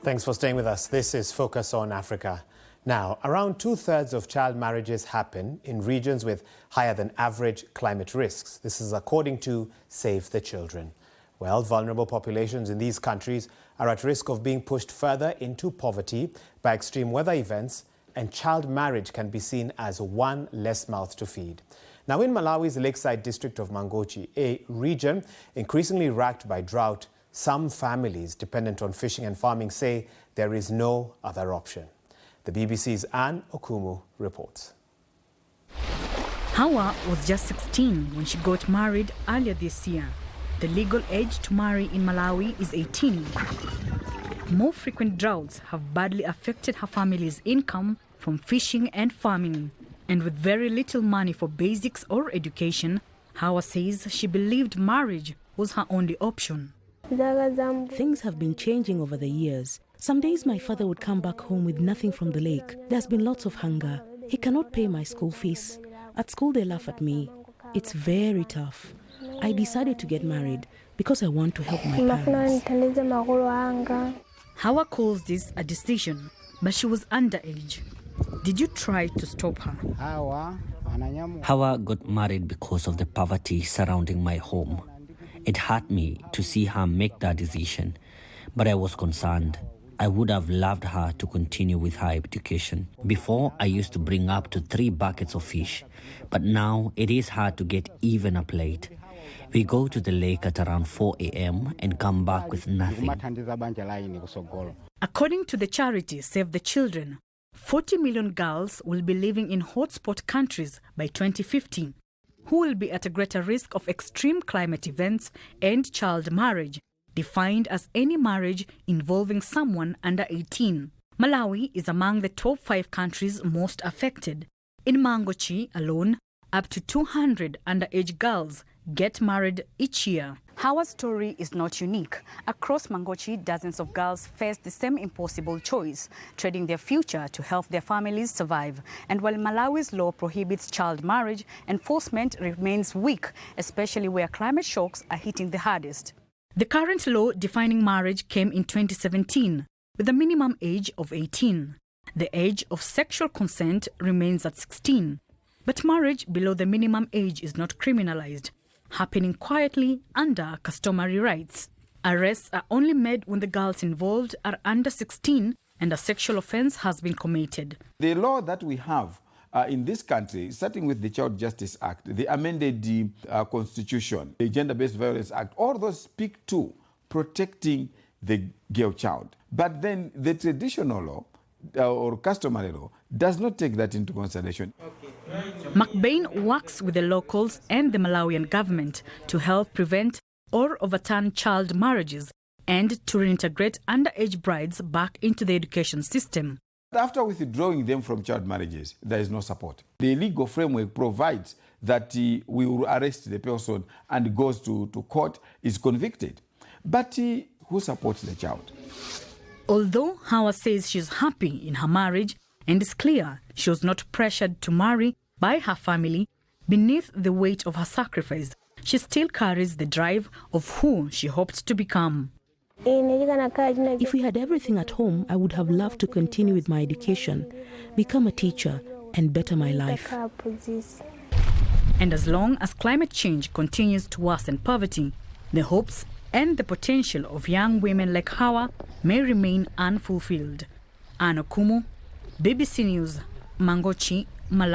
Thanks for staying with us. This is Focus on Africa. Now, around 2/3 of child marriages happen in regions with higher than average climate risks. This is according to Save the Children. Well, vulnerable populations in these countries are at risk of being pushed further into poverty by extreme weather events, and child marriage can be seen as one less mouth to feed. Now, in Malawi's lakeside district of Mangochi, a region increasingly racked by drought, some families dependent on fishing and farming say there is no other option. The BBC's Anne Okumu reports. Hawa was just 16 when she got married earlier this year. The legal age to marry in Malawi is 18. More frequent droughts have badly affected her family's income from fishing and farming. And with very little money for basics or education, Hawa says she believed marriage was her only option. Things have been changing over the years. Some days my father would come back home with nothing from the lake. There's been lots of hunger. He cannot pay my school fees. At school they laugh at me. It's very tough. I decided to get married because I want to help my parents. Hawa calls this a decision, but she was underage. Did you try to stop her? Hawa got married because of the poverty surrounding my home. It hurt me to see her make that decision, but I was concerned. I would have loved her to continue with her education. Before, I used to bring up to 3 buckets of fish, but now it is hard to get even a plate. We go to the lake at around 4 a.m. and come back with nothing. According to the charity Save the Children, 40 million girls will be living in hotspot countries by 2050, who will be at a greater risk of extreme climate events and child marriage, defined as any marriage involving someone under 18. Malawi is among the top 5 countries most affected. In Mangochi alone, up to 200 underage girls get married each year. Hawa's story is not unique. Across Mangochi, dozens of girls face the same impossible choice, trading their future to help their families survive. And while Malawi's law prohibits child marriage, enforcement remains weak, especially where climate shocks are hitting the hardest. The current law defining marriage came in 2017, with a minimum age of 18. The age of sexual consent remains at 16. But marriage below the minimum age is not criminalized, happening quietly under customary rights. Arrests are only made when the girls involved are under 16 and a sexual offense has been committed. The law that we have in this country, starting with the Child Justice Act, the amended Constitution, the Gender-Based Violence Act, all those speak to protecting the girl child. But then the traditional law or customary law does not take that into consideration. McBain works with the locals and the Malawian government to help prevent or overturn child marriages and to reintegrate underage brides back into the education system. After withdrawing them from child marriages, there is no support. The legal framework provides that we will arrest the person and goes to court, is convicted. But who supports the child? Although Hawa says she's happy in her marriage and is clear she was not pressured to marry by her family, beneath the weight of her sacrifice, she still carries the drive of who she hoped to become. If we had everything at home, I would have loved to continue with my education, become a teacher, and better my life. And as long as climate change continues to worsen poverty, the hopes and the potential of young women like Hawa may remain unfulfilled. Anne Okumu, BBC News, Mangochi, Malawi.